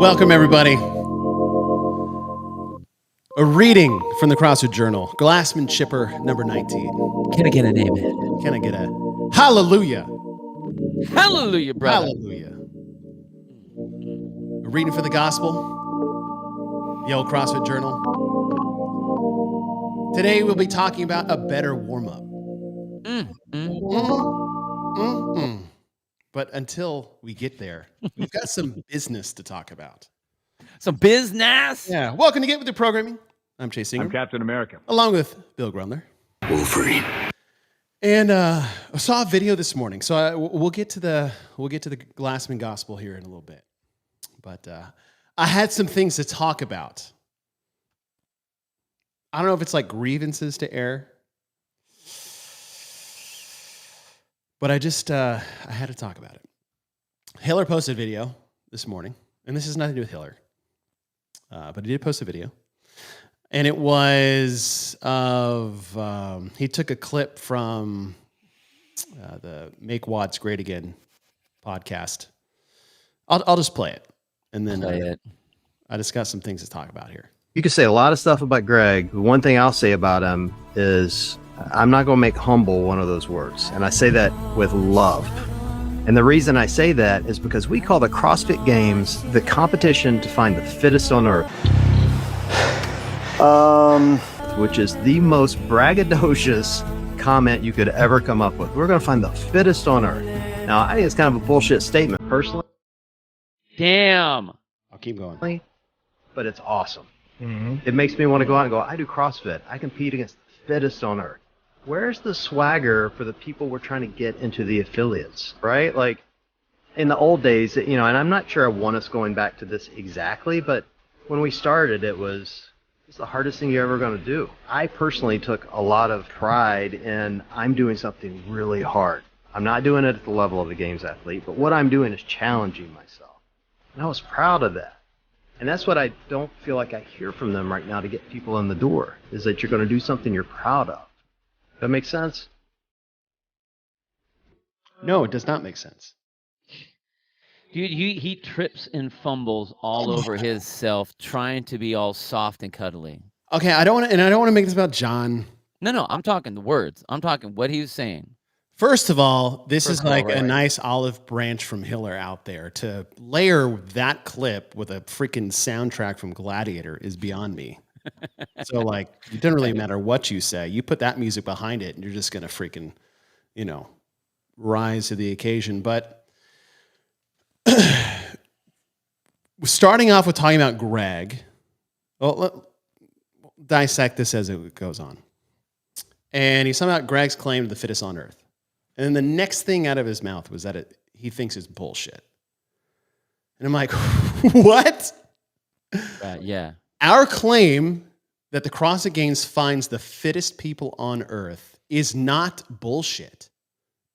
Welcome, everybody. A reading from the CrossFit Journal, Glassman Chipper number 19. Can I get an amen? Can I get a hallelujah? Hallelujah, brother. Hallelujah. A reading for the gospel, the old CrossFit Journal. Today we'll be talking about a better warm-up. But until we get there, we've got some business to talk about. Some business? Yeah. Welcome to Get With The Programming. I'm Chase Ingram. I'm Captain America. Along with Bill Grumler. Wolverine. And I saw a video this morning. So we'll get to the Glassman gospel here in a little bit. But I had some things to talk about. I don't know if it's like grievances to air. But I just, I had to talk about it. Hiller posted a video this morning, and this has nothing to do with Hiller, but he did post a video. And it was of, he took a clip from the Make WODs Great Again podcast. I'll just play it. And then I just got some things to talk about here. You can say a lot of stuff about Greg. One thing I'll say about him is I'm not going to make humble one of those words. And I say that with love. And the reason I say that is because we call the CrossFit Games the competition to find the fittest on earth. Which is the most braggadocious comment you could ever come up with. We're going to find the fittest on earth. Now, I think it's kind of a bullshit statement personally. Damn. I'll keep going. But it's awesome. It makes me want to go out and go, I do CrossFit. I compete against the fittest on earth. Where's the swagger for the people we're trying to get into the affiliates, right? Like in the old days, and I'm not sure I want us going back to this exactly, but when we started, it's the hardest thing you're ever going to do. I personally took a lot of pride in I'm doing something really hard. I'm not doing it at the level of a games athlete, but what I'm doing is challenging myself. And I was proud of that. And that's what I don't feel like I hear from them right now to get people in the door, is that you're going to do something you're proud of. That makes sense? No, it does not make sense. Dude, he trips and fumbles all over his self, trying to be all soft and cuddly. Okay, I don't want to make this about John. No, I'm talking the words. I'm talking what he was saying. First of all, this is like a nice olive branch from Hiller out there. To layer that clip with a freaking soundtrack from Gladiator is beyond me. So, like, it doesn't really matter what you say. You put that music behind it, and you're just going to freaking, rise to the occasion. But starting off with talking about Greg, well, let's dissect this as it goes on. And he's talking about Greg's claim to the fittest on earth. And then the next thing out of his mouth was that he thinks it's bullshit. And I'm like, what? Yeah. Our claim that the CrossFit Games finds the fittest people on earth is not bullshit.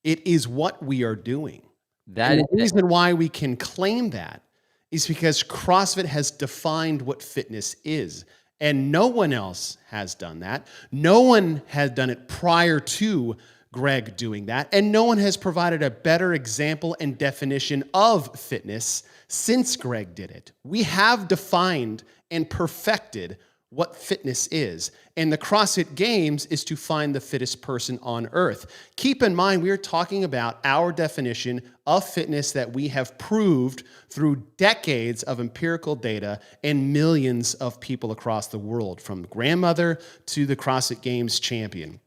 It is what we are doing. The reason why we can claim that is because CrossFit has defined what fitness is. And no one else has done that. No one has done it prior to Greg doing that. And no one has provided a better example and definition of fitness since Greg did it. We have defined and perfected what fitness is. And the CrossFit Games is to find the fittest person on earth. Keep in mind, we are talking about our definition of fitness that we have proved through decades of empirical data and millions of people across the world, from grandmother to the CrossFit Games champion.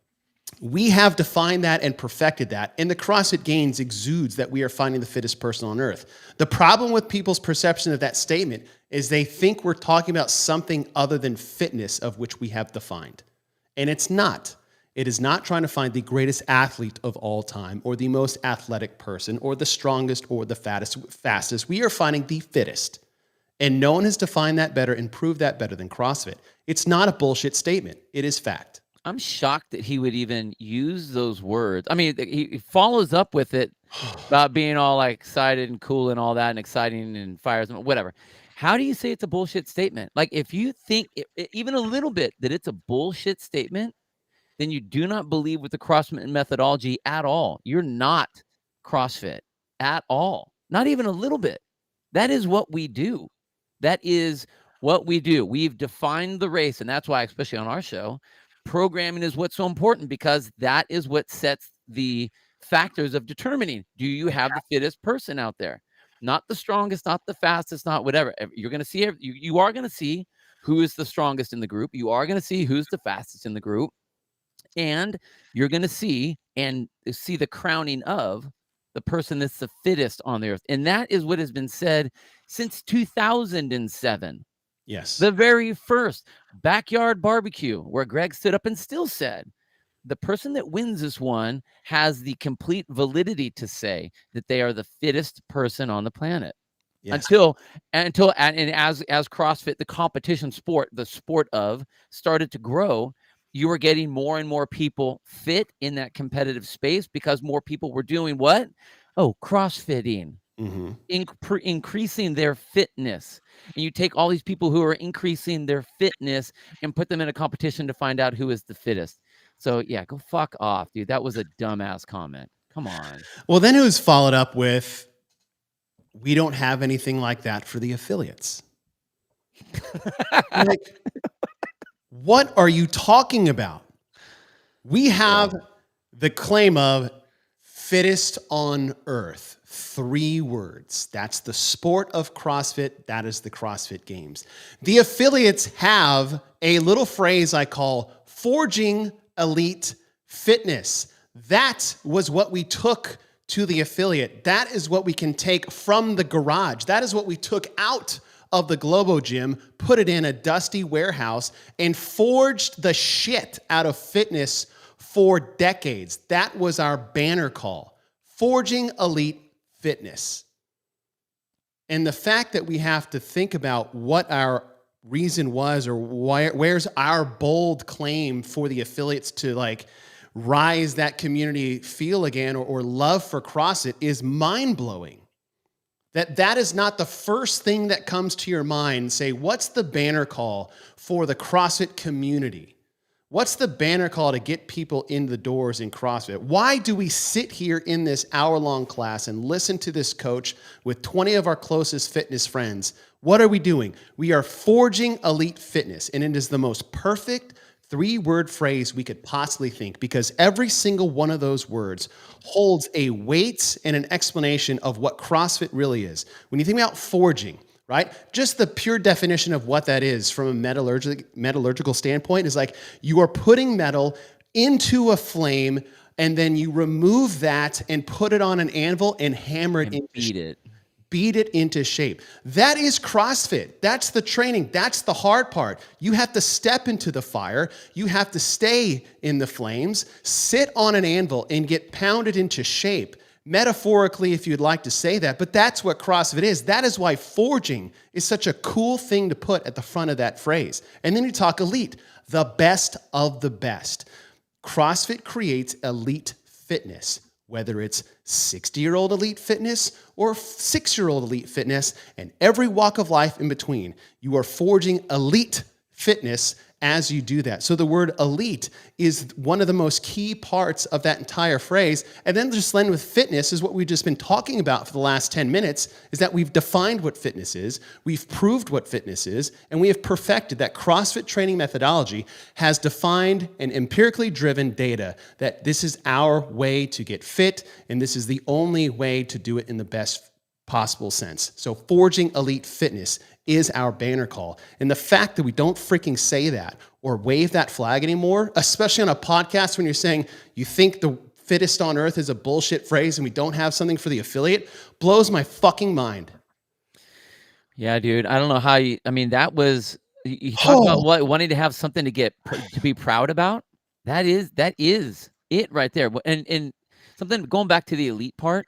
We have defined that and perfected that, and the CrossFit Games exudes that we are finding the fittest person on earth. The problem with people's perception of that statement is they think we're talking about something other than fitness, of which we have defined. And it's not. It is not trying to find the greatest athlete of all time, or the most athletic person, or the strongest, or the fastest. We are finding the fittest. And no one has defined that better and proved that better than CrossFit. It's not a bullshit statement. It is fact. I'm shocked that he would even use those words. I mean, he follows up with it about being all like excited and cool and all that and exciting and fires and whatever. How do you say it's a bullshit statement? Like, if you think even a little bit that it's a bullshit statement, then you do not believe with the CrossFit methodology at all. You're not CrossFit at all. Not even a little bit. That is what we do. That is what we do. We've defined the race, and that's why, especially on our show, programming is what's so important, because that is what sets the factors of determining, do you have the fittest person out there? Not the strongest, not the fastest, not whatever. You're going to see, you are going to see who is the strongest in the group. You are going to see who's the fastest in the group. And you're going to see the crowning of the person that's the fittest on the earth. And that is what has been said since 2007. Yes. The very first backyard barbecue, where Greg stood up and still said, the person that wins this one has the complete validity to say that they are the fittest person on the planet. Yes. Until as CrossFit, the competition sport, the sport of, started to grow, you were getting more and more people fit in that competitive space, because more people were doing what? Oh, CrossFitting. Mm-hmm. Increasing their fitness. And you take all these people who are increasing their fitness and put them in a competition to find out who is the fittest. So yeah, go fuck off, dude. That was a dumbass comment. Come on. Well, then it was followed up with, we don't have anything like that for the affiliates. Like, what are you talking about? We have the claim of fittest on earth. 3 words. That's the sport of CrossFit. That is the CrossFit Games. The affiliates have a little phrase I call forging elite fitness. That was what we took to the affiliate. That is what we can take from the garage. That is what we took out of the Globo Gym, put it in a dusty warehouse, and forged the shit out of fitness for decades. That was our banner call. Forging elite fitness. And the fact that we have to think about what our reason was, or where's our bold claim for the affiliates to like rise that community feel again, or love for CrossFit, is mind-blowing. That is not the first thing that comes to your mind. Say, what's the banner call for the CrossFit community? What's the banner call to get people in the doors in CrossFit? Why do we sit here in this hour-long class and listen to this coach with 20 of our closest fitness friends? What are we doing? We are forging elite fitness, and it is the most perfect 3-word phrase we could possibly think, because every single one of those words holds a weight and an explanation of what CrossFit really is. When you think about forging, right? Just the pure definition of what that is from a metallurgical standpoint is like, you are putting metal into a flame, and then you remove that and put it on an anvil and hammer it into beat it into shape. That is CrossFit. That's the training. That's the hard part. You have to step into the fire. You have to stay in the flames, sit on an anvil, and get pounded into shape. Metaphorically, if you'd like to say that, but that's what CrossFit is. That is why forging is such a cool thing to put at the front of that phrase. And then you talk elite, the best of the best. CrossFit creates elite fitness, whether it's 60-year-old elite fitness or 6-year-old elite fitness, and every walk of life in between. You are forging elite fitness as you do that. So the word elite is one of the most key parts of that entire phrase. And then just blend with fitness is what we've just been talking about for the last 10 minutes, is that we've defined what fitness is, we've proved what fitness is, and we have perfected that. CrossFit training methodology has defined and empirically driven data that this is our way to get fit, and this is the only way to do it in the best possible sense. So forging elite fitness is our banner call. And the fact that we don't freaking say that or wave that flag anymore, especially on a podcast when you're saying you think the fittest on earth is a bullshit phrase and we don't have something for the affiliate, blows my fucking mind. Yeah, dude. I don't know how that was, you talk about what, wanting to have something to be proud about. That is it right there. And something, going back to the elite part,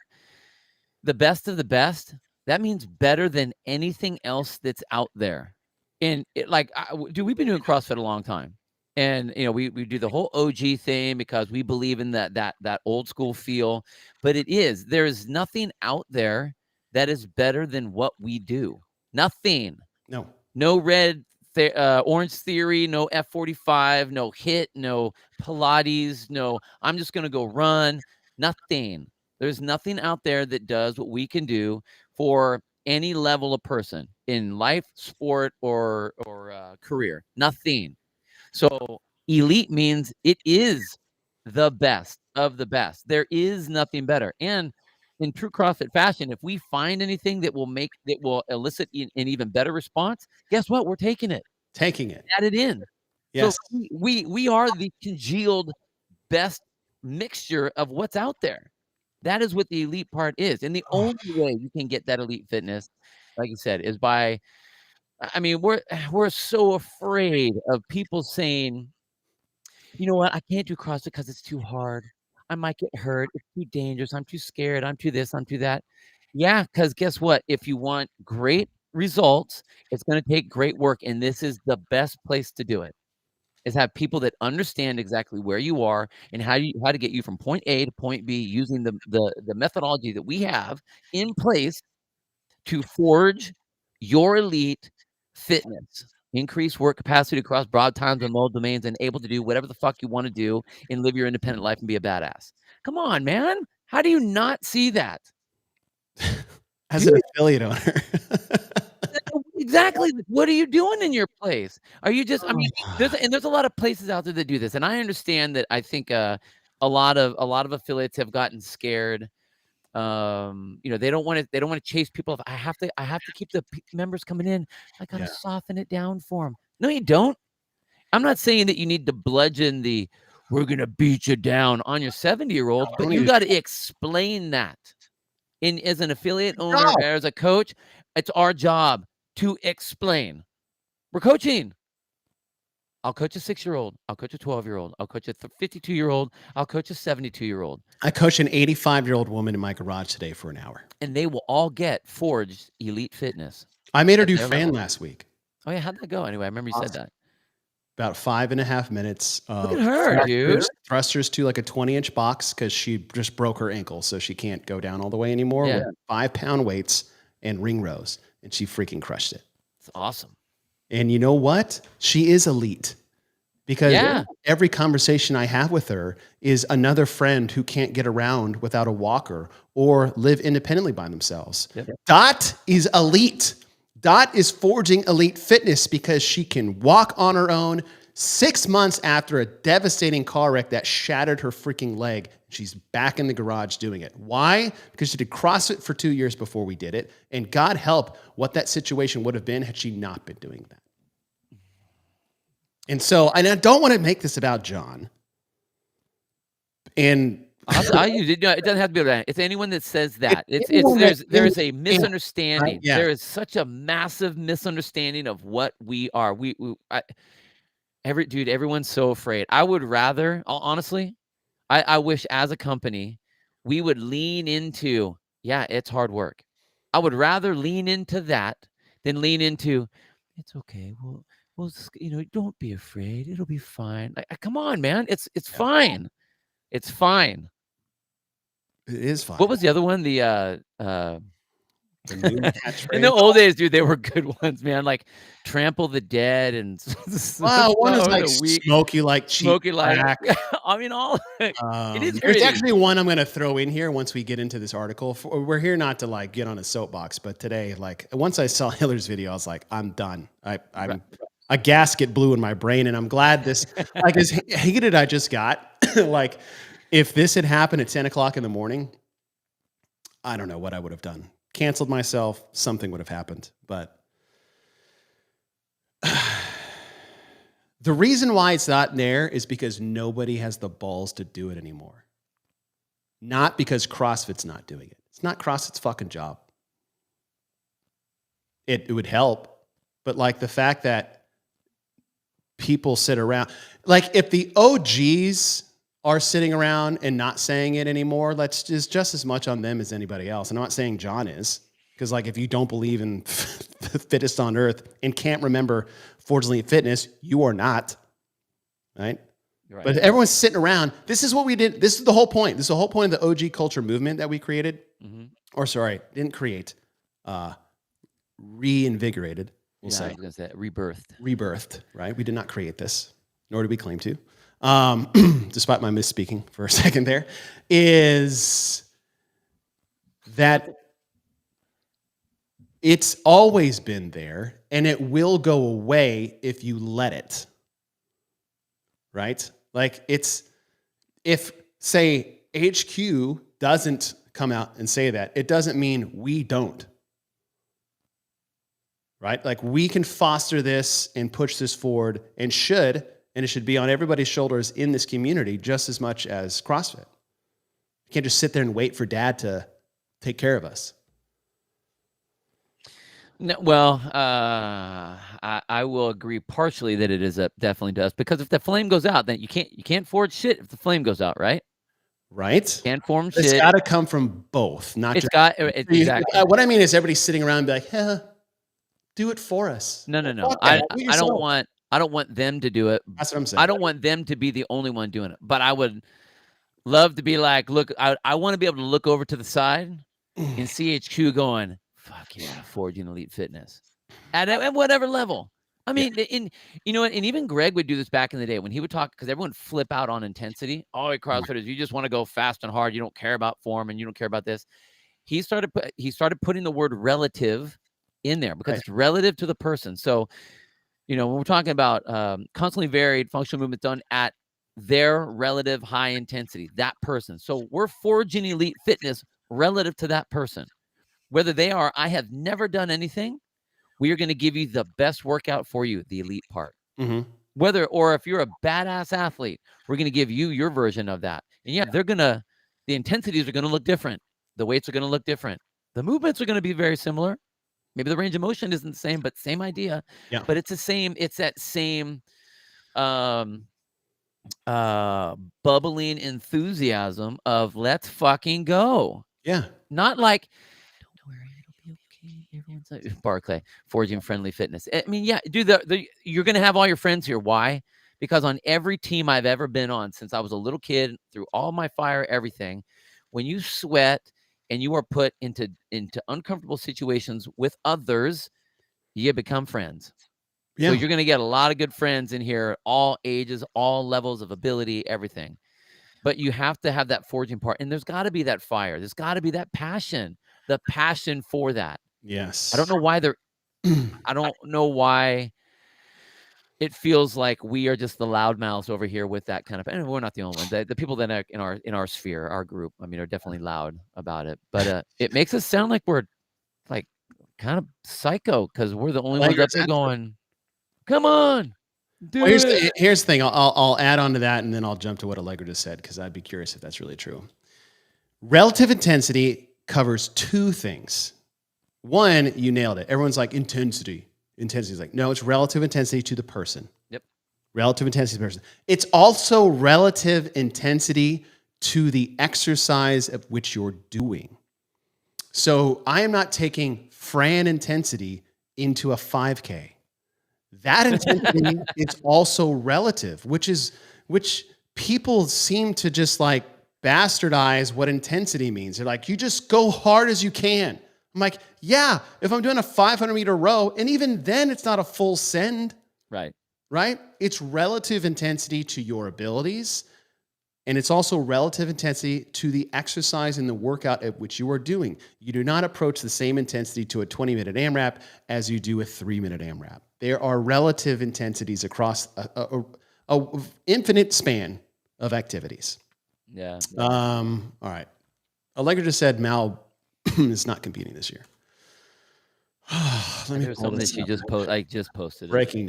the best of the best, that means better than anything else that's out there. And dude, we've been doing CrossFit a long time. And, we do the whole OG thing because we believe in that old school feel. But there is nothing out there that is better than what we do. Nothing. No red, orange theory, no F45, no HIIT, no Pilates, no, I'm just going to go run. Nothing. There's nothing out there that does what we can do for any level of person in life, sport, or career. Nothing. So elite means it is the best of the best. There is nothing better. And in true CrossFit fashion, if we find anything that will elicit an even better response, guess what? We're taking it. Add it in. Yes. So we are the congealed best mixture of what's out there. That is what the elite part is. And the only way you can get that elite fitness, like you said, is by, I mean, we're so afraid of people saying, you know what, I can't do CrossFit because it's too hard. I might get hurt. It's too dangerous. I'm too scared. I'm too this. I'm too that. Yeah, because guess what? If you want great results, it's going to take great work. And this is the best place to do it, is have people that understand exactly where you are and how to get you from point A to point B using the methodology that we have in place to forge your elite fitness, increase work capacity across broad times and low domains, and able to do whatever the fuck you want to do and live your independent life and be a badass. Come on, man. How do you not see that? As an affiliate owner. Exactly. What are you doing in your place? Are you just, I mean, there's a lot of places out there that do this. And I understand that. I think a lot of affiliates have gotten scared. They don't want to chase people. I have to keep the members coming in. I got to soften it down for them. No, you don't. I'm not saying that you need to bludgeon we're going to beat you down on your 70-year-old, but you got to explain that. As an affiliate owner, as a coach, it's our job to explain. We're coaching. I'll coach a 6-year-old. I'll coach a 12-year-old. I'll coach a 52-year-old. I'll coach a 72-year-old. I coached an 85-year-old woman in my garage today for an hour. And they will all get forged elite fitness. I made her do Fran last week. Oh, yeah. How'd that go? Anyway, I remember you said that. About 5.5 minutes. Look at her, dude. Thrusters to like a 20-inch box because she just broke her ankle, so she can't go down all the way anymore. Yeah. With 5-pound weights and ring rows, and she freaking crushed it. It's awesome. And you know what? She is elite because every conversation I have with her is another friend who can't get around without a walker or live independently by themselves. Yep. Dot is elite. Dot is forging elite fitness because she can walk on her own 6 months after a devastating car wreck that shattered her freaking leg. She's back in the garage doing it. Why? Because she did CrossFit for 2 years before we did it. And God help what that situation would have been had she not been doing that. And so, and I don't want to make this about John. And it doesn't have to be about that. It's anyone that says that. There's a misunderstanding. Right? Yeah. There is such a massive misunderstanding of what we are. Everyone's so afraid. I would rather, honestly, I wish as a company we would lean into, it's hard work. I would rather lean into that than lean into, it's okay. Well, don't be afraid. It'll be fine. Come on, man. It's fine. It's fine. It is fine. What was the other one? In the old days, dude, they were good ones, man. Like Trample the Dead and one is like Smoky Like Cheap Smoky Like. I mean, it is great. There's actually one I'm going to throw in here once we get into this article. We're here not to like get on a soapbox, but today, like once I saw Hiller's video, I was like, I'm done. I'm a gasket blew in my brain, and I'm glad this like as heated I just got. Like if this had happened at 10 o'clock in the morning, I don't know what I would have done. Canceled myself, something would have happened. But the reason why it's not there is because nobody has the balls to do it anymore. Not because CrossFit's not doing it. It's not CrossFit's fucking job. It would help. But like the fact that people sit around, like if the OGs are sitting around and not saying it anymore, that's just as much on them as anybody else. And I'm not saying John is, because like if you don't believe in the fittest on earth and can't remember Forged Elite Fitness, you are not, right? Right? But everyone's sitting around. This is what we did. This is the whole point. This is the whole point of the OG culture movement that we created. Mm-hmm. Or sorry, didn't create, reinvigorated. We'll say. I was going to say rebirthed. Rebirthed, right? We did not create this, nor do we claim to. Despite my misspeaking for a second there, is that It's always been there, and it will go away if you let it. Right? Like if say HQ doesn't come out and say that, it doesn't mean we don't. Right? Like we can foster this and push this forward and it should be on everybody's shoulders in this community just as much as CrossFit. You can't just sit there and wait for dad to take care of us. No, well, I will agree partially that it definitely does, because if the flame goes out, then you can't forge shit if the flame goes out, right? Right? Can't form It's shit. got to come from both, not It's just. got exactly. What I mean is everybody sitting around and be like, "Yeah, do it for us." No. Fuck I that. Do it don't yourself. want them to do it. That's what I'm saying. I don't want them to be the only one doing it, but I would love to be like, look, I want to be able to look over to the side and see HQ going, fuck yeah, forging elite fitness at whatever level. I mean, and even Greg would do this back in the day when he would talk, because everyone flip out on intensity. Oh, CrossFitters, you just want to go fast and hard. You don't care about form and you don't care about this. He started putting the word relative in there because it's relative to the person. So, when we're talking about constantly varied functional movement done at their relative high intensity, that person. So we're forging elite fitness relative to that person. Whether they are, I have never done anything, we are going to give you the best workout for you, the elite part. Mm-hmm. Or if you're a badass athlete, we're going to give you your version of that. And the intensities are going to look different. The weights are going to look different. The movements are going to be very similar. Maybe the range of motion isn't the same, but same idea. Yeah. But it's that same bubbling enthusiasm of let's fucking go. Yeah. Not like, don't worry, it'll be okay. Everyone's like Barclay, forging friendly fitness. I mean, yeah, dude, you're gonna have all your friends here. Why? Because on every team I've ever been on since I was a little kid, through all my fire, everything, when you sweat and you are put into uncomfortable situations with others, you become friends. Yeah. So you're going to get a lot of good friends in here, all ages, all levels of ability, everything. But you have to have that forging part. And there's got to be that fire. There's got to be that passion, the passion for that. Yes. I don't know why it feels like we are just the loudmouths over here with that kind of, and we're not the only ones. The people that are in our sphere, our group, I mean, are definitely loud about it. But it makes us sound like we're like kind of psycho because we're the only ones up there going, come on, do it. Here's the thing. I'll add on to that, and then I'll jump to what Allegra just said, because I'd be curious if that's really true. Relative intensity covers two things. One, you nailed it. Everyone's like, intensity. Intensity is like, no, it's relative intensity to the person. Yep. Relative intensity to the person. It's also relative intensity to the exercise of which you're doing. So I am not taking Fran intensity into a 5K. That intensity is also relative, which people seem to just like bastardize what intensity means. They're like, you just go hard as you can. I'm like, yeah, if I'm doing a 500-meter row, and even then it's not a full send. Right. It's relative intensity to your abilities, and it's also relative intensity to the exercise and the workout at which you are doing. You do not approach the same intensity to a 20-minute AMRAP as you do a 3-minute AMRAP. There are relative intensities across a infinite span of activities. Yeah. All right. Allegra just said Mal is not competing this year. Let me something that she just posted. Breaking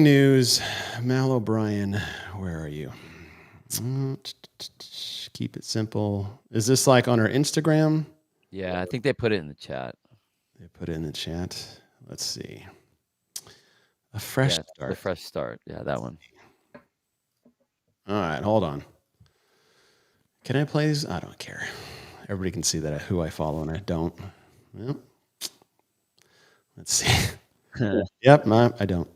news. Mal O'Brien, where are you? Keep it simple. Is this like on her Instagram? Yeah, I think they put it in the chat. They put it in the chat. Let's see. A fresh start. The fresh start. Yeah, that one. All right, hold on. Can I play these? I don't care. Everybody can see that who I follow and I don't. Well, let's see. Yep, I don't.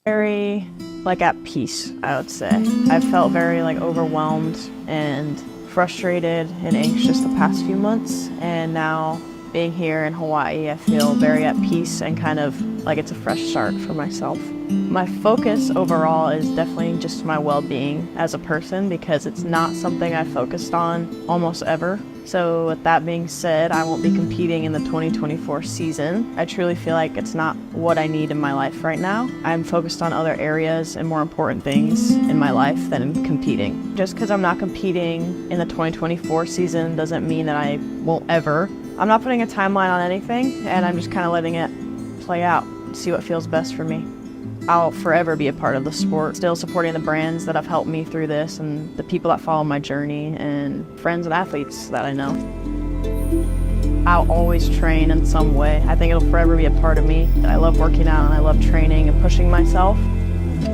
Very at peace, I would say. I felt very overwhelmed and frustrated and anxious the past few months, and now being here in Hawaii, I feel very at peace and kind of like it's a fresh start for myself. My focus overall is definitely just my well-being as a person, because it's not something I focused on almost ever. So with that being said, I won't be competing in the 2024 season. I truly feel like it's not what I need in my life right now. I'm focused on other areas and more important things in my life than competing. Just because I'm not competing in the 2024 season doesn't mean that I won't ever. I'm not putting a timeline on anything, and I'm just kind of letting it play out, see what feels best for me. I'll forever be a part of the sport, still supporting the brands that have helped me through this and the people that follow my journey and friends and athletes that I know. I'll always train in some way. I think it'll forever be a part of me. I love working out and I love training and pushing myself.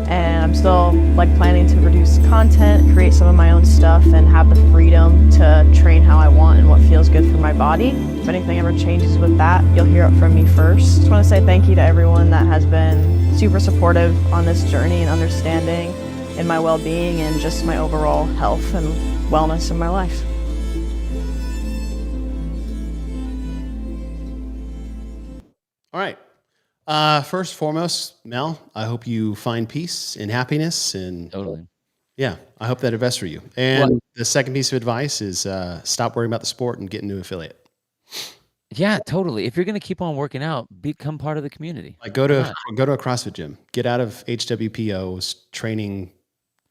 And I'm still planning to produce content, create some of my own stuff, and have the freedom to train how I want and what feels good for my body. If anything ever changes with that, you'll hear it from me first. Just want to say thank you to everyone that has been super supportive on this journey and understanding in my well-being and just my overall health and wellness in my life. All right. First and foremost, Mel, I hope you find peace and happiness, and Totally. yeah, I hope that invests for you. And the second piece of advice is stop worrying about the sport and get into affiliate. Yeah, totally. If you're going to keep on working out, become part of the community. Like go to a CrossFit gym, get out of HWPO's training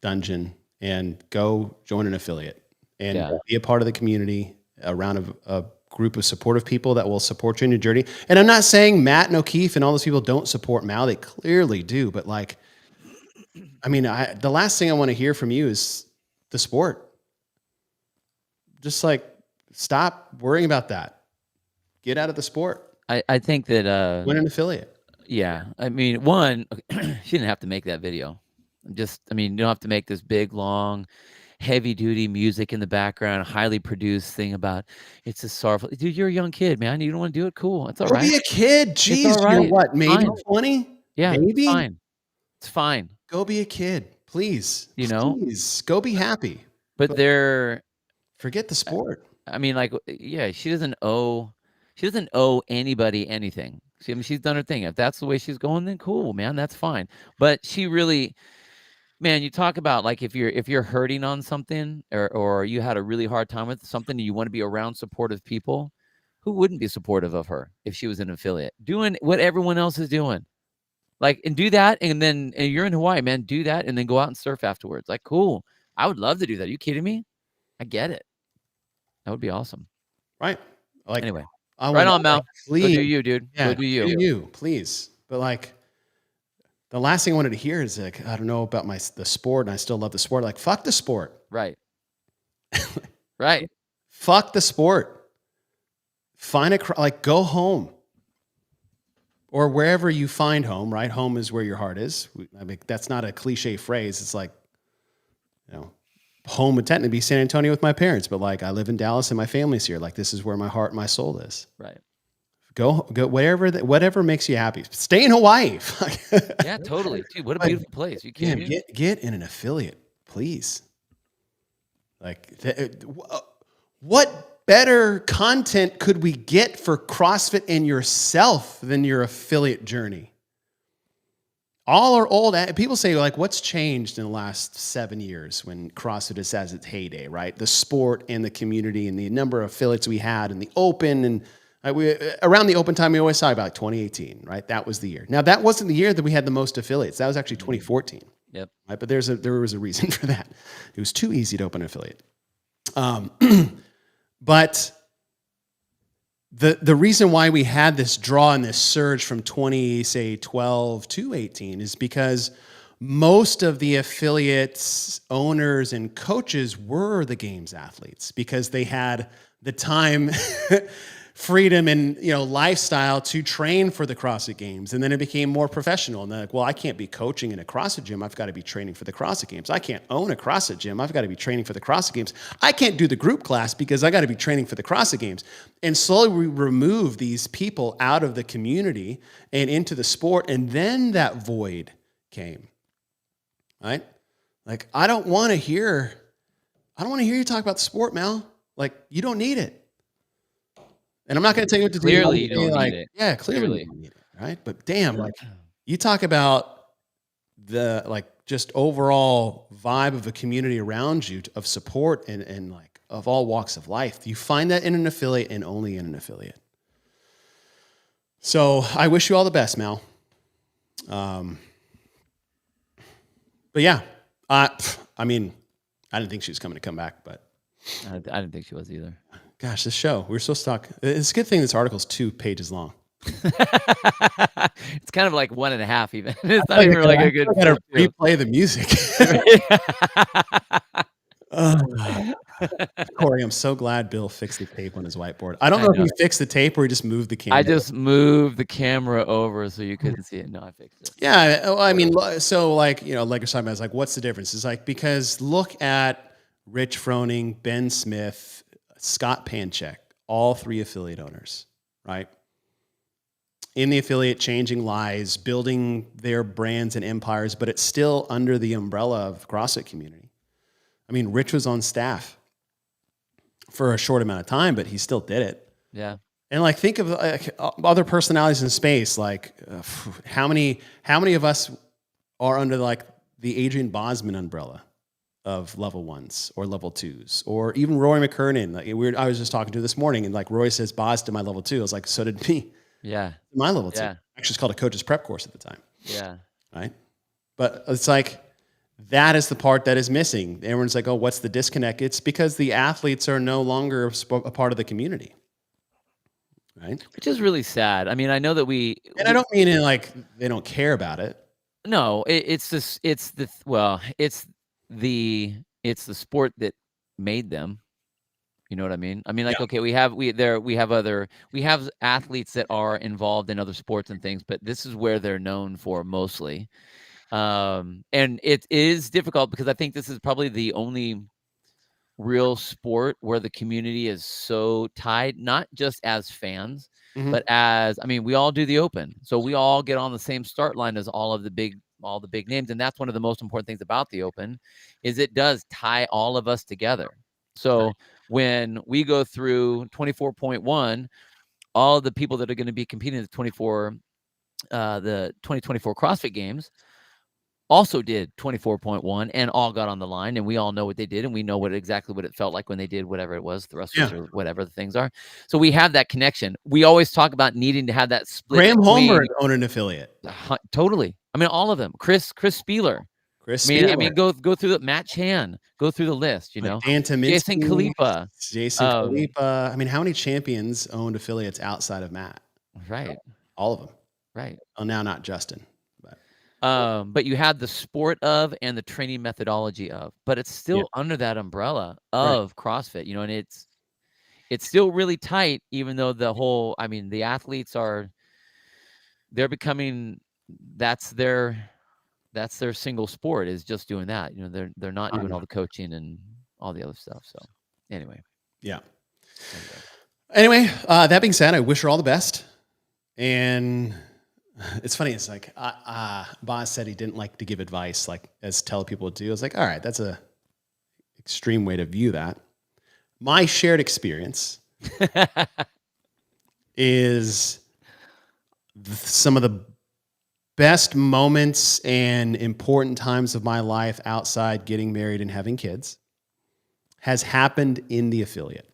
dungeon and go join an affiliate and be a part of the community around a group of supportive people that will support you in your journey. And I'm not saying Matt and O'Keefe and all those people don't support Mal. They clearly do. But the last thing I want to hear from you is the sport. Just stop worrying about that. Get out of the sport. I think that win an affiliate. Yeah. I mean, one, she didn't have to make that video. You don't have to make this big, long, heavy duty music in the background, highly produced thing about it's a sorrowful. Dude, you're a young kid, man. You don't want to do it. Cool. It's all right. Be a kid. Jeez, all right. You're what? Maybe 20? Yeah. Maybe. It's fine. Go be a kid, please. Please go be happy. But forget the sport. She doesn't owe anybody anything. She's done her thing. If that's the way she's going, then cool, man. That's fine. But she really. Man, you talk about if you're hurting on something or you had a really hard time with something and you want to be around supportive people, who wouldn't be supportive of her if she was an affiliate doing what everyone else is doing? And do that, and you're in Hawaii, man, do that and then go out and surf afterwards. Cool. I would love to do that. Are you kidding me? I get it. That would be awesome. Right. Anyway. Right on, Mel. Please. Go do you, dude. Yeah, go do you. Do you, please. But the last thing I wanted to hear is I don't know about the sport, and I still love the sport. Fuck the sport. Right. Right. Fuck the sport. Find go home. Or wherever you find home, right? Home is where your heart is. That's not a cliche phrase. It's home would technically be San Antonio with my parents, but I live in Dallas and my family's here. This is where my heart and my soul is. Right. Go whatever makes you happy. Stay in Hawaii. Yeah, totally. Dude, what a beautiful place. You can't get in an affiliate, please. What better content could we get for CrossFit and yourself than your affiliate journey? All our old people say what's changed in the last 7 years when CrossFit is at its heyday, right? The sport and the community and the number of affiliates we had and the open and around the open time, we always talk about 2018, right? That was the year. Now, that wasn't the year that we had the most affiliates. That was actually 2014. Yep. Right? But there was a reason for that. It was too easy to open an affiliate. But the reason why we had this draw and this surge from 2012 to 18 is because most of the affiliates, owners, and coaches were the games athletes because they had the time freedom and lifestyle to train for the CrossFit Games. And then it became more professional. And they're well, I can't be coaching in a CrossFit gym. I've got to be training for the CrossFit Games. I can't own a CrossFit gym. I've got to be training for the CrossFit Games. I can't do the group class because I got to be training for the CrossFit Games. And slowly we remove these people out of the community and into the sport. And then that void came, right? I don't want to hear you talk about the sport, Mel. You don't need it. And I'm not going to tell you what to do. Clearly, you don't need it. Yeah, clearly you don't need it, right? But damn, you talk about the like just overall vibe of a community around you of support and like of all walks of life. You find that in an affiliate and only in an affiliate. So I wish you all the best, Mal. But yeah, I mean, I didn't think she was coming to come back, but I didn't think she was either. Gosh, this show, we're so stuck. It's a good thing this article's 2 pages long. It's kind of like 1.5 even. It's not even like a good. I gotta replay the music. Corey, I'm so glad Bill fixed the tape on his whiteboard. I don't know if he fixed the tape or he just moved the camera. I just moved the camera over so you couldn't see it. No, I fixed it. Yeah, I mean, so like, you know, like I was talking about, it's like, what's the difference? It's like, because look at Rich Froning, Ben Smith, Scott Panchek, all 3 affiliate owners, right? In the affiliate, changing lives, building their brands and empires, but it's still under the umbrella of the CrossFit community. I mean, Rich was on staff for a short amount of time, but he still did it. Yeah. And like, think of other personalities in space. Like, how many of us are under like the Adrian Bosman umbrella of level 1s or level 2s, or even Roy McKernan? Like, I was just talking to this morning, and like Roy says, "Boz to my level 2." I was like, "So did me." Yeah. My level 2. Yeah. Actually, it's called a coach's prep course at the time. Yeah. Right. But it's like, that is the part that is missing. Everyone's like, "Oh, what's the disconnect?" It's because the athletes are no longer a part of the community. Right. Which is really sad. I mean, I know that I don't mean it like they don't care about it. No, it's the sport that made them. You know what I mean? I mean, like, okay, we have athletes that are involved in other sports and things, but this is where they're known for mostly. And it is difficult because I think this is probably the only real sport where the community is so tied, not just as fans, but as, I mean, we all do the Open. So we all get on the same start line as all the big names. And that's one of the most important things about the Open, is it does tie all of us together. So when we go through 24.1, all of the people that are going to be competing in the 2024 CrossFit Games also did 24.1 and all got on the line, and we all know what they did, and we know exactly what it felt like when they did whatever it was, thrusters or whatever the things are. So we have that connection. We always talk about needing to have that split. Graham Holmberg owned an affiliate. Totally. I mean, all of them. Chris Spieler. I mean, go through the Matt Chan. Go through the list. You know, Dan Tominski, Jason Khalipa. I mean, how many champions owned affiliates outside of Matt? Right. All of them. Right. Oh, now not Justin. But you had the sport of and the training methodology of, but it's still under that umbrella of CrossFit, you know, and it's still really tight, even though the athletes they're becoming, that's their single sport, is just doing that. You know, they're not doing all the coaching and all the other stuff. So anyway. Yeah. Anyway, that being said, I wish her all the best. And it's funny. It's like, Boz said he didn't like to give advice, like as tell people to do. I was like, all right, that's a extreme way to view that. My shared experience is some of the best moments and important times of my life outside getting married and having kids has happened in the affiliate.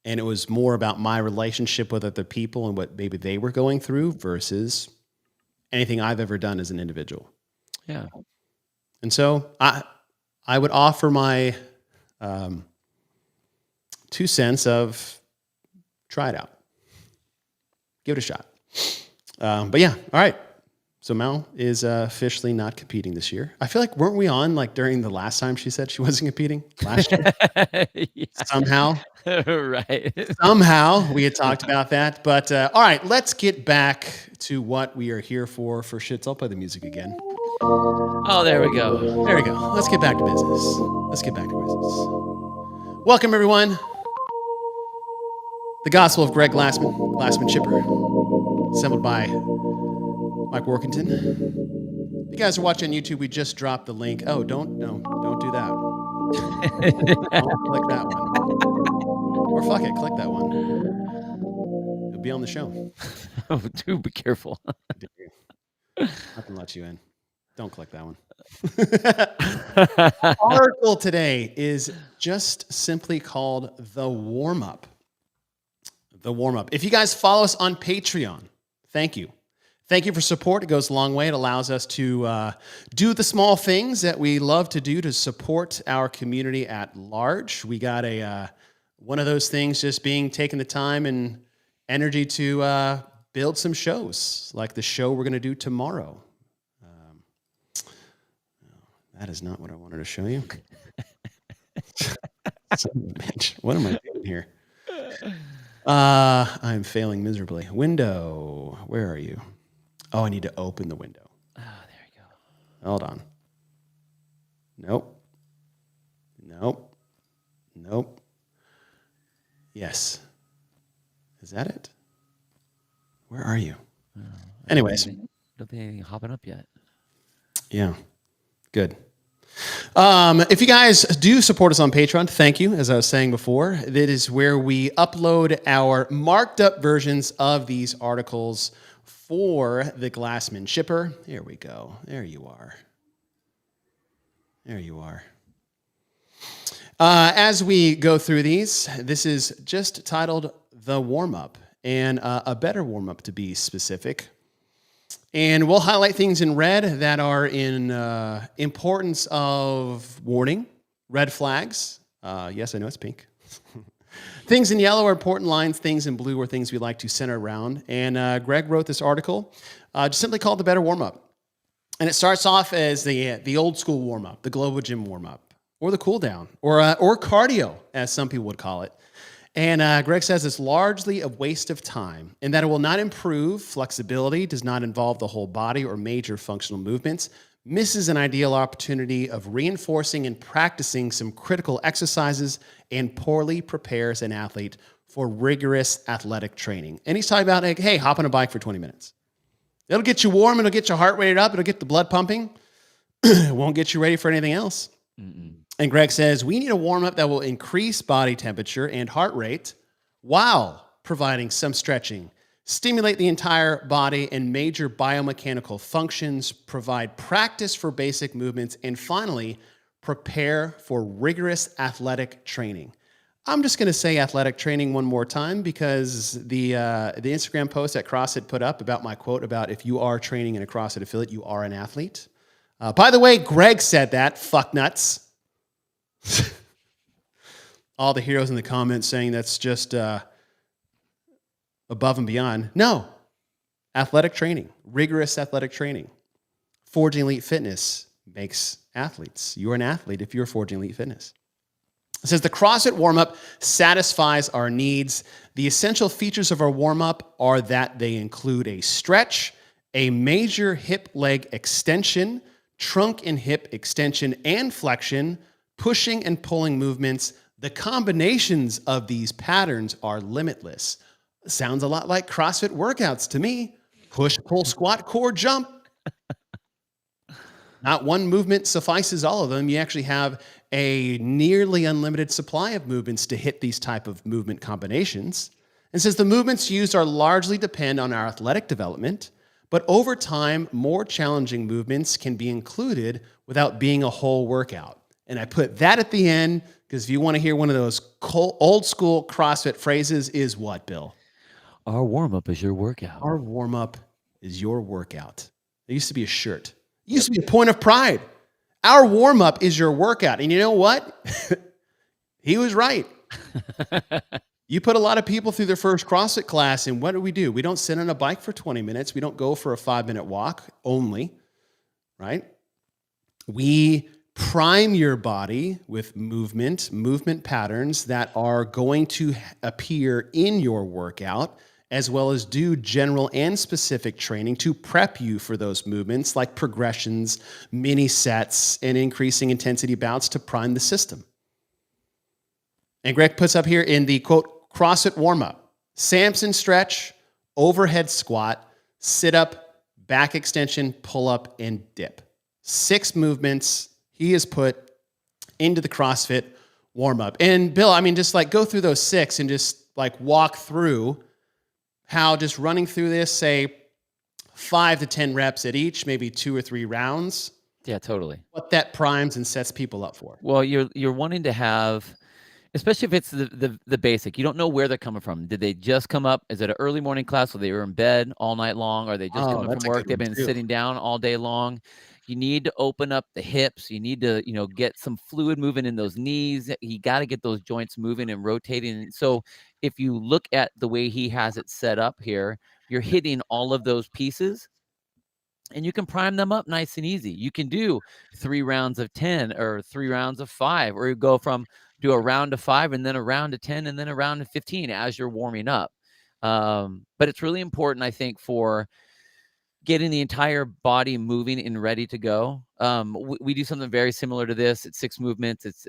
And it was more about my relationship with other people and what maybe they were going through versus anything I've ever done as an individual. Yeah. And so I would offer my 2 cents of try it out. Give it a shot. But yeah, all right. So Mel is officially not competing this year. I feel like, weren't we on like during the last time she said she wasn't competing last year? Somehow. Right. Somehow we had talked about that. But all right, let's get back to what we are here for shits. I'll play the music again. Oh, there we go. There we go. Let's get back to business. Welcome, everyone. The Gospel of Greg Glassman Chipper, assembled by Mike Workington. If you guys are watching on YouTube, we just dropped the link. Oh, don't do that. Don't click that one. Or fuck it, click that one. You'll be on the show. Oh, do be careful. Nothing lets you in. Don't click that one. Article today is just simply called The Warm-Up. The Warm-Up. If you guys follow us on Patreon, thank you. Thank you for support. It goes a long way. It allows us to do the small things that we love to do to support our community at large. We got one of those things just being taking the time and energy to build some shows, like the show we're going to do tomorrow. That is not what I wanted to show you. What am I doing here? I'm failing miserably. Window. Where are you? Oh, I need to open the window. Oh, there you go. Hold on. Nope. Yes. Is that it? Where are you? Anyways. Don't think anything hopping up yet. Yeah. Good. If you guys do support us on Patreon, thank you. As I was saying before, that is where we upload our marked up versions of these articles for the Glassman shipper. Here we go. There you are. As we go through these, this is just titled The Warm-Up, and a better warm-up to be specific. And we'll highlight things in red that are in importance of warning, red flags. Yes, I know it's pink. Things in yellow are important lines. Things in blue are things we like to center around. And Greg wrote this article just simply called The Better Warm-Up. And it starts off as the old school warm-up, the Global Gym warm-up, or the cool down, or cardio, as some people would call it. And Greg says it's largely a waste of time and that it will not improve flexibility, does not involve the whole body or major functional movements, misses an ideal opportunity of reinforcing and practicing some critical exercises, and poorly prepares an athlete for rigorous athletic training. And he's talking about, like, hey, hop on a bike for 20 minutes. It'll get you warm. It'll get your heart rate up. It'll get the blood pumping. It won't get you ready for anything else. Mm-mm. And Greg says, we need a warm-up that will increase body temperature and heart rate while providing some stretching, stimulate the entire body and major biomechanical functions, provide practice for basic movements, and finally, prepare for rigorous athletic training. I'm just going to say athletic training one more time because the Instagram post that CrossFit put up about my quote about if you are training in a CrossFit affiliate, you are an athlete. By the way, Greg said that, fuck nuts. All the heroes in the comments saying that's just above and beyond. No. Athletic training, rigorous athletic training. Forging Elite Fitness makes athletes. You're an athlete if you're Forging Elite Fitness. It says the CrossFit warm-up satisfies our needs. The essential features of our warm-up are that they include a stretch, a major hip leg extension, trunk and hip extension and flexion, pushing and pulling movements. The combinations of these patterns are limitless. Sounds a lot like CrossFit workouts to me. Push, pull, squat, core, jump. Not one movement suffices all of them. You actually have a nearly unlimited supply of movements to hit these type of movement combinations. And says the movements used are largely depend on our athletic development, but over time, more challenging movements can be included without being a whole workout. And I put that at the end because if you want to hear one of those old school CrossFit phrases is what, Bill? Our warm-up is your workout. Our warm-up is your workout. It used to be a shirt. It used to be a point of pride. Our warm-up is your workout. And you know what? He was right. You put a lot of people through their first CrossFit class, and what do? We don't sit on a bike for 20 minutes. We don't go for a 5-minute walk only, right? We prime your body with movement patterns that are going to appear in your workout, as well as do general and specific training to prep you for those movements like progressions, mini sets, and increasing intensity bouts to prime the system. And Greg puts up here in the quote, CrossFit warm-up, Samson stretch, overhead squat, sit-up, back extension, pull-up, and dip. 6 movements he has put into the CrossFit warm-up. And Bill, I mean, just like go through those 6 and just like walk through how just running through this, say 5 to 10 reps at each, maybe 2 or 3 rounds. Yeah, totally. What that primes and sets people up for. Well, you're wanting to have, especially if it's the basic. You don't know where they're coming from. Did they just come up? Is it an early morning class where they were in bed all night long? Are they just coming from work? They've been sitting down all day long. You need to open up the hips. You need to, get some fluid moving in those knees. You got to get those joints moving and rotating. So if you look at the way he has it set up here, you're hitting all of those pieces. And you can prime them up nice and easy. You can do 3 rounds of 10 or 3 rounds of 5, or you go from do a round of 5 and then a round of 10 and then a round of 15 as you're warming up. But it's really important, I think, for getting the entire body moving and ready to go. We do something very similar to this. It's 6 movements. It's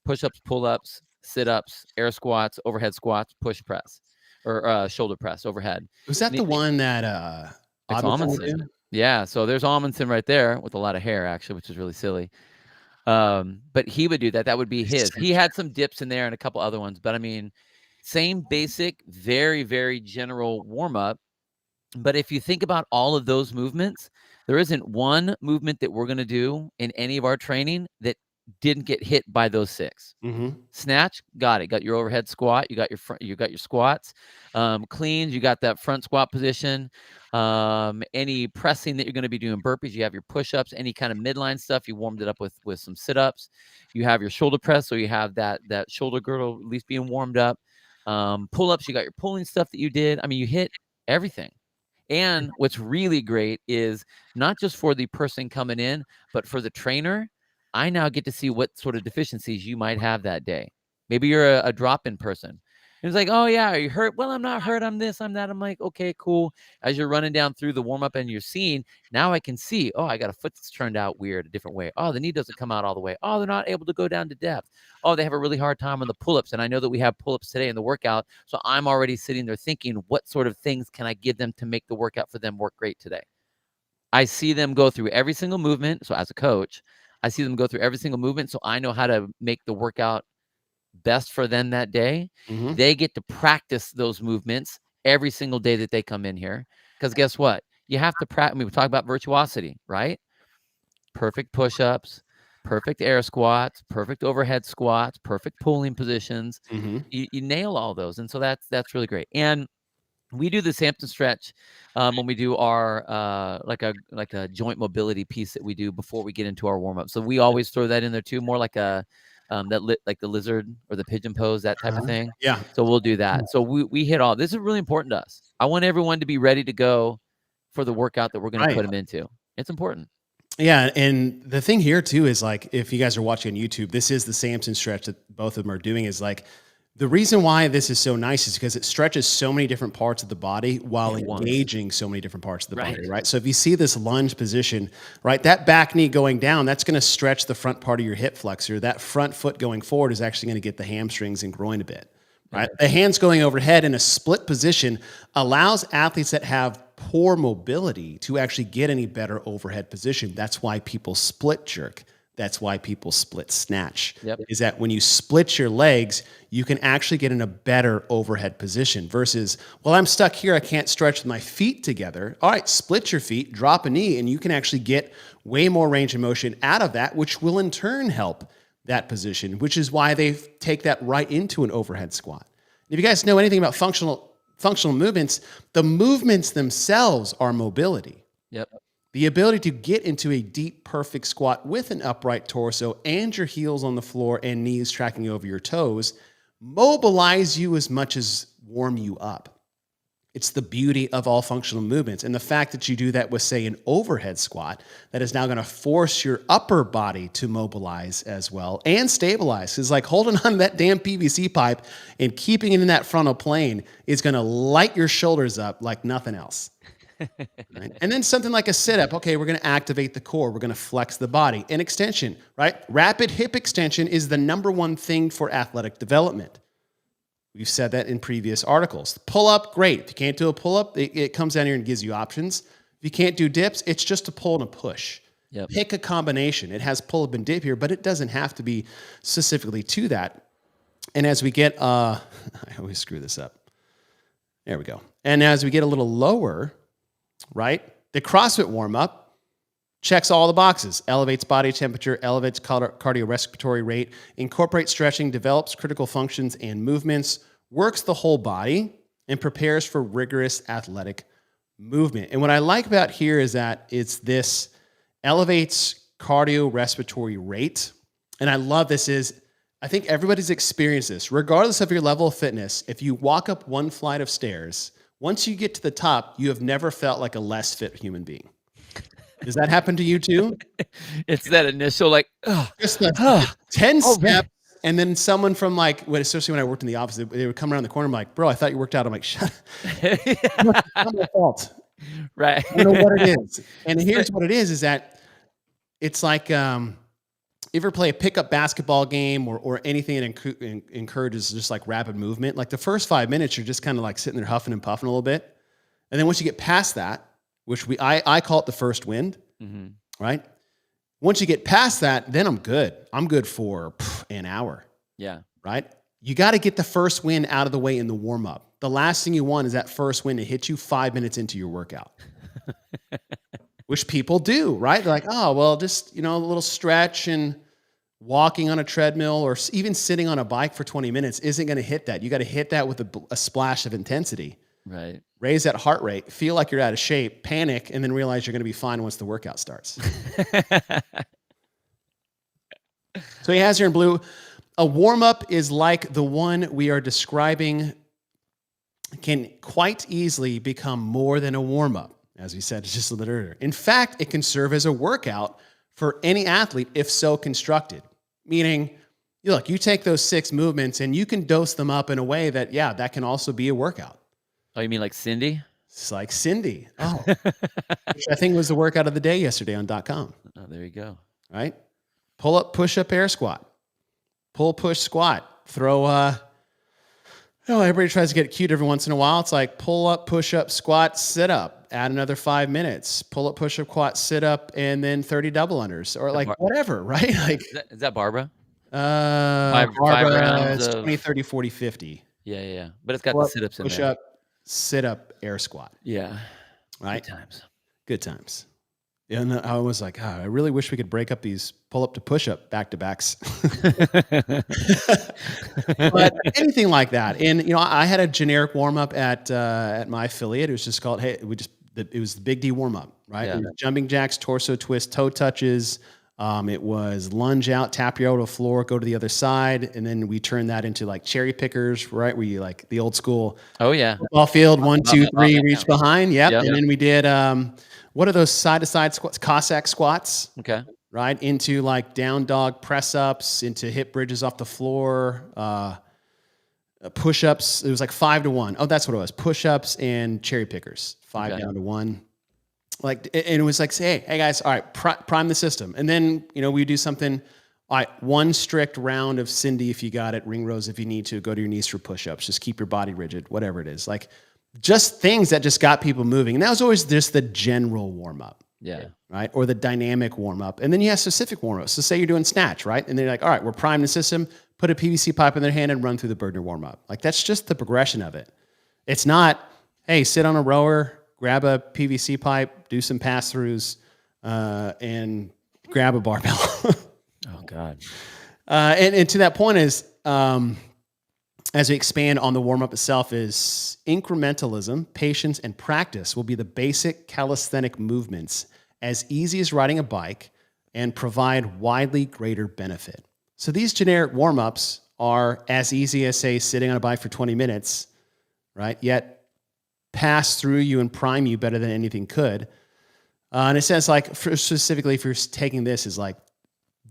push-ups, pull-ups, sit-ups, air squats, overhead squats, push press, or shoulder press overhead. Was that the one that it's Amundsen? Yeah, so there's Amundsen right there with a lot of hair, actually, which is really silly. But he would do that. That would be his. He had some dips in there and a couple other ones. But, I mean, same basic, very, very general warm-up. But if you think about all of those movements, there isn't one movement that we're going to do in any of our training that didn't get hit by those 6. Snatch, got it. Got your overhead squat. You got your squats. Cleans, you got that front squat position. Any pressing that you're going to be doing burpees, you have your push-ups, any kind of midline stuff, you warmed it up with some sit-ups. You have your shoulder press, so you have that shoulder girdle at least being warmed up. Pull-ups, you got your pulling stuff that you did. I mean, you hit everything. And what's really great is not just for the person coming in, but for the trainer, I now get to see what sort of deficiencies you might have that day. Maybe you're a drop-in person. It's like, oh, yeah, are you hurt? Well, I'm not hurt. I'm this, I'm that. I'm like, okay, cool. As you're running down through the warm-up and you're seeing, now I can see, oh, I got a foot that's turned out weird, a different way. Oh, the knee doesn't come out all the way. Oh, they're not able to go down to depth. Oh, they have a really hard time on the pull-ups. And I know that we have pull-ups today in the workout. So I'm already sitting there thinking, what sort of things can I give them to make the workout for them work great today? I see them go through every single movement. So as a coach, I see them go through every single movement. So I know how to make the workout best for them that day. They get to practice those movements every single day that they come in here. Because guess what? You have to practice. I mean, we talk about virtuosity, right? Perfect push-ups, perfect air squats, perfect overhead squats, perfect pulling positions. You nail all those. And so that's really great. And we do the Hampton stretch when we do our like a joint mobility piece that we do before we get into our warm-up. So we always throw that in there too, more like a like the lizard or the pigeon pose, that type of thing. Yeah. So we'll do that. So we hit all. This is really important to us. I want everyone to be ready to go for the workout that we're going to put them into. It's important. Yeah, and the thing here too is, like, if you guys are watching on YouTube, this is the Samson stretch that both of them are doing. Is like, the reason why this is so nice is because it stretches so many different parts of the body while engaging so many different parts of the body, right? So if you see this lunge position, right, that back knee going down, that's going to stretch the front part of your hip flexor. That front foot going forward is actually going to get the hamstrings and groin a bit, right? The hands going overhead in a split position allows athletes that have poor mobility to actually get any better overhead position. That's why people split jerk. That's why people split snatch. Is that when you split your legs, you can actually get in a better overhead position versus, well, I'm stuck here. I can't stretch my feet together. All right, split your feet, drop a knee, and you can actually get way more range of motion out of that, which will in turn help that position, which is why they take that right into an overhead squat. If you guys know anything about functional movements, the movements themselves are mobility. The ability to get into a deep, perfect squat with an upright torso and your heels on the floor and knees tracking over your toes mobilize you as much as warm you up. It's the beauty of all functional movements. And the fact that you do that with, say, an overhead squat, that is now going to force your upper body to mobilize as well and stabilize. It's like holding on to that damn PVC pipe and keeping it in that frontal plane is going to light your shoulders up like nothing else. Right? And then something like a sit-up. Okay, we're going to activate the core. We're going to flex the body. An extension, right? Rapid hip extension is the number one thing for athletic development. We've said that in previous articles. Pull-up, great. If you can't do a pull-up, it comes down here and gives you options. If you can't do dips, it's just a pull and a push. Pick a combination. It has pull-up and dip here, but it doesn't have to be specifically to that. And as we get, I always screw this up. There we go. And as we get a little lower, right? The CrossFit warm-up checks all the boxes, elevates body temperature, elevates cardiorespiratory rate, incorporates stretching, develops critical functions and movements, works the whole body, and prepares for rigorous athletic movement. And what I like about here is that it's this elevates cardiorespiratory rate. And I love this is, I think everybody's experienced this, regardless of your level of fitness. If you walk up one flight of stairs, once you get to the top, you have never felt like a less fit human being. Does that happen to you too? It's that initial like, just the 10 steps. And then someone from like, especially when I worked in the office, they would come around the corner and be like, bro, I thought you worked out. I'm like, shut up. It's not my fault. Right. I don't know what it is. And here's what it is that it's like, you ever play a pickup basketball game or anything that encourages just like rapid movement? Like the first 5 minutes, you're just kind of like sitting there huffing and puffing a little bit. And then once you get past that, which I call it the first wind, right? Once you get past that, then I'm good. I'm good for an hour. Yeah. Right? You got to get the first wind out of the way in the warm up. The last thing you want is that first wind to hit you 5 minutes into your workout, which people do, right? They're like, oh, well, just, a little stretch and walking on a treadmill or even sitting on a bike for 20 minutes isn't going to hit that. You got to hit that with a splash of intensity. Right. Raise that heart rate, feel like you're out of shape, panic, and then realize you're going to be fine once the workout starts. So he has here in blue, a warm-up is like the one we are describing can quite easily become more than a warm-up, as we said just a little earlier. In fact, it can serve as a workout for any athlete if so constructed, meaning, look, you take those 6 movements and you can dose them up in a way that, that can also be a workout. Oh, you mean like Cindy? It's like Cindy. Oh, which I think was the workout of the day yesterday on .com. Oh, there you go. Right? Pull up, push up, air squat. Pull, push, squat. Throw, everybody tries to get cute every once in a while. It's like pull up, push up, squat, sit up. Add another 5 minutes. Pull up, push up, squat, sit up, and then 30 double unders or like whatever, right? Like is that Barbara? Barbara five rounds is of 20, 30, 40, 50. Yeah. But it's got the sit-ups in push there. Up, sit up, air squat. Yeah. Right? Good times. Yeah, and I was like, I really wish we could break up these pull up to push up back to backs. But anything like that. And, I had a generic warm up at my affiliate. It was just called, it was the Big D warm up, right? Yeah. It was jumping jacks, torso twist, toe touches. It was lunge out, tap your elbow to the floor, go to the other side. And then we turned that into like cherry pickers, right? Where you like the old school. Oh yeah. Football field, 1, 2, 3, reach behind. Yep. Yep. And then we did, what are those side to side squats? Cossack squats. Okay. Right. Into like down dog press ups, into hip bridges off the floor, push ups. It was like 5 to 1. Oh, that's what it was. Push ups and cherry pickers, 5 down to 1. Like, and it was like, say, hey guys, all right, prime the system. And then, we do something, all right, 1 strict round of Cindy if you got it, ring rows if you need to, go to your knees for push-ups, just keep your body rigid, whatever it is. Like, just things that just got people moving. And that was always just the general warm-up. Yeah. Right? Or the dynamic warm-up. And then you have specific warm-ups. So say you're doing snatch, right? And they're like, all right, we're priming the system, put a PVC pipe in their hand and run through the burner warm-up. Like, that's just the progression of it. It's not, hey, sit on a rower, grab a PVC pipe, do some pass-throughs, and grab a barbell. Oh, God. And to that point is, as we expand on the warm-up itself, is incrementalism, patience, and practice will be the basic calisthenic movements as easy as riding a bike and provide widely greater benefit. So these generic warm-ups are as easy as, say, sitting on a bike for 20 minutes, right? Yet pass through you and prime you better than anything could. And it says, like, specifically if you're taking this, is like,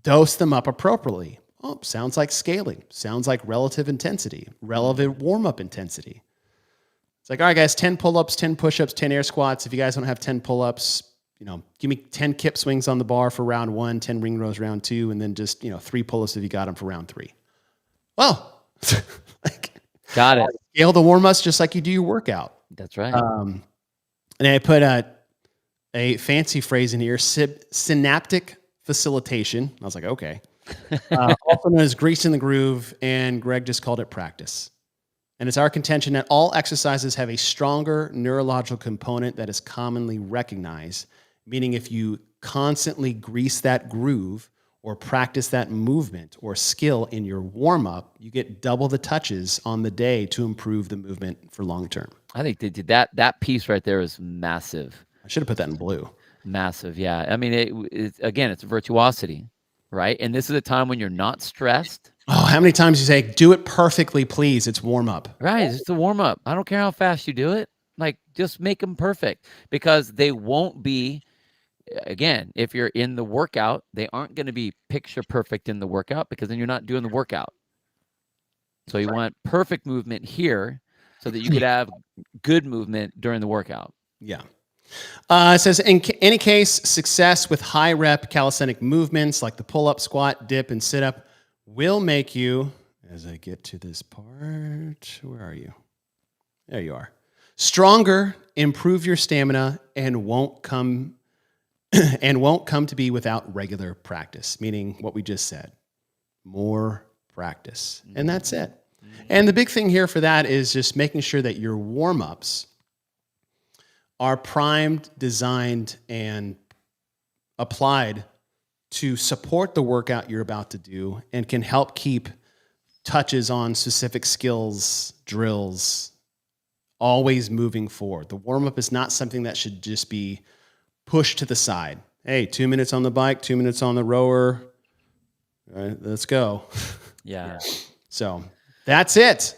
dose them up appropriately. Oh, sounds like scaling. Sounds like relative intensity, relevant warm-up intensity. It's like, all right, guys, 10 pull-ups, 10 push-ups, 10 air squats. If you guys don't have 10 pull-ups, give me 10 kip swings on the bar for round 1, 10 ring rows round 2, and then just, 3 pull-ups if you got them for round 3. Well, got it. Scale the warm-ups just like you do your workout. That's right. And I put a fancy phrase in here, synaptic facilitation. I was like, okay. Also known as grease in the groove, and Greg just called it practice. And it's our contention that all exercises have a stronger neurological component that is commonly recognized, meaning if you constantly grease that groove or practice that movement or skill in your warm-up, you get double the touches on the day to improve the movement for long-term. I think they did that piece right there is massive. I should have put that in blue. Massive, yeah. I mean, again, it's virtuosity, right? And this is a time when you're not stressed. Oh, how many times you say, do it perfectly, please. It's warm up. Right. It's a warm up. I don't care how fast you do it. Like, just make them perfect, because they won't be, again, if you're in the workout, they aren't going to be picture perfect in the workout, because then you're not doing the workout. So you want perfect movement here so that you could have good movement during the workout. Yeah. It says, in any case, success with high rep calisthenic movements like the pull-up, squat, dip, and sit-up will make you, as I get to this part, where are you? There you are. Stronger, improve your stamina, and won't come to be without regular practice, meaning what we just said. More practice. And that's it. And the big thing here for that is just making sure that your warm-ups are primed, designed, and applied to support the workout you're about to do and can help keep touches on specific skills, drills, always moving forward. The warm-up is not something that should just be pushed to the side. Hey, 2 minutes on the bike, 2 minutes on the rower. All right, let's go. Yeah. So that's it.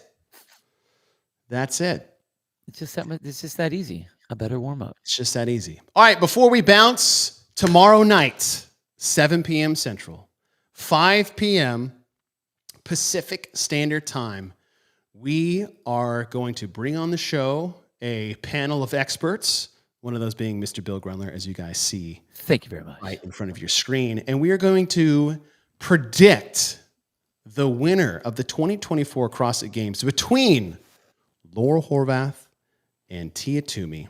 That's it. It's just that easy. A better warm-up. It's just that easy. All right, before we bounce, tomorrow night, 7 p.m. Central, 5 p.m. Pacific Standard Time, we are going to bring on the show a panel of experts, one of those being Mr. Bill Grunler, as you guys see. Thank you very much. Right in front of your screen. And we are going to predict the winner of the 2024 CrossFit Games between Laurel Horvath and Tia Toomey.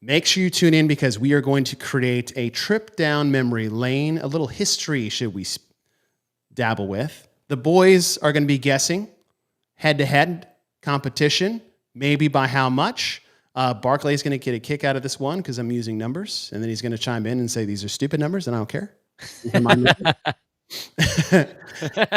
Make sure you tune in, because we are going to create a trip down memory lane, a little history, should we dabble with. The boys are going to be guessing head-to-head competition, maybe by how much. Barclay is going to get a kick out of this one because I'm using numbers, and then he's going to chime in and say, these are stupid numbers, and I don't care.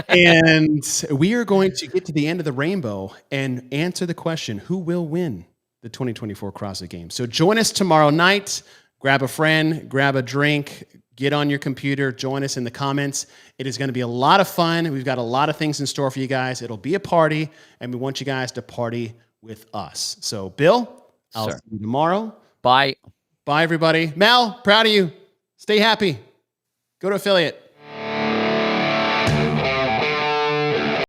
And we are going to get to the end of the rainbow and answer the question, who will win the 2024 CrossFit Games? So join us tomorrow night. Grab a friend, grab a drink, get on your computer, join us in the comments. It is going to be a lot of fun. We've got a lot of things in store for you guys. It'll be a party, and we want you guys to party with us. So, Bill, I'll see you tomorrow. Bye. Bye, everybody. Mel, proud of you. Stay happy. Go to affiliate.